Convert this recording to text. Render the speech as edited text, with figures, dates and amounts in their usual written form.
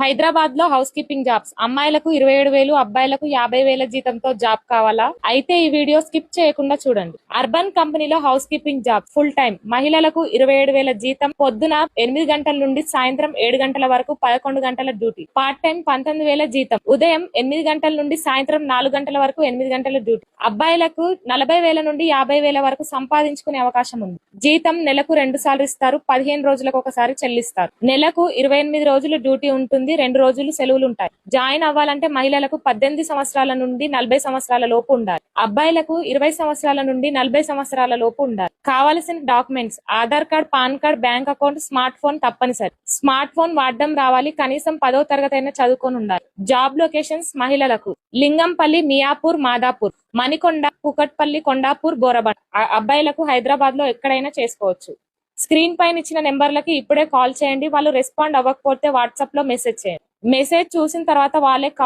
హైదరాబాద్ లో house keeping jobs అమ్మాయిలకు 27,000 అబ్బాయిలకు 50,000 జీతంతో జాబ్ కావాలా? అయితే ఈ వీడియో స్కిప్ చేయకుండా చూడండి. అర్బన్ కంపెనీలో house keeping job full time మహిళలకు 27,000 జీతం, పొద్దున 8 గంటల నుండి సాయంత్రం 7 గంటల వరకు 11 గంటల డ్యూటీ. పార్ట్ టైం 19,000 జీతం, ఉదయం 8 గంటల నుండి సాయంత్రం 4 గంటల వరకు 8 గంటల డ్యూటీ. అబ్బాయిలకు 40,000 నుండి 50,000 వరకు సంపాదించుకునే అవకాశం ఉంది. జీతం నెలకు 2 సార్లు ఇస్తారు, 15 రోజులకు ఒకసారి చెల్లిస్తారు. నెలకు 28 రోజులు డ్యూటీ ఉంటుంది, 2 రోజులు సెలవులు ఉంటాయి. జాయిన్ అవ్వాలంటే మహిళలకు 18 సంవత్సరాల నుండి 40 సంవత్సరాల లోపు ఉండాలి. అబ్బాయిలకు 20 సంవత్సరాల నుండి 40 సంవత్సరాల లోపు ఉండాలి. కావాల్సిన documents Aadhaar card, pan card, bank account, smart phone తప్పనిసరి. స్మార్ట్ ఫోన్ వాడడం రావాలి, కనీసం 10వ తరగతి అయినా చదువుకొని ఉండాలి. జాబ్ లొకేషన్స్ మహిళలకు లింగంపల్లి, మియాపూర్, మాదాపూర్, మణికొండ, కుకట్పల్లి, కొండాపూర్, బోరబండ. అబ్బాయిలకు హైదరాబాద్ లో ఎక్కడైనా చేసుకోవచ్చు. స్క్రీన్ పైన ఇచ్చిన నెంబర్లకి ఇప్పుడే కాల్ చేయండి. వాళ్ళు రెస్పాండ్ అవ్వకపోతే వాట్సాప్ లో మెసేజ్ చేయండి. మెసేజ్ చూసిన తర్వాత వాళ్ళే కాల్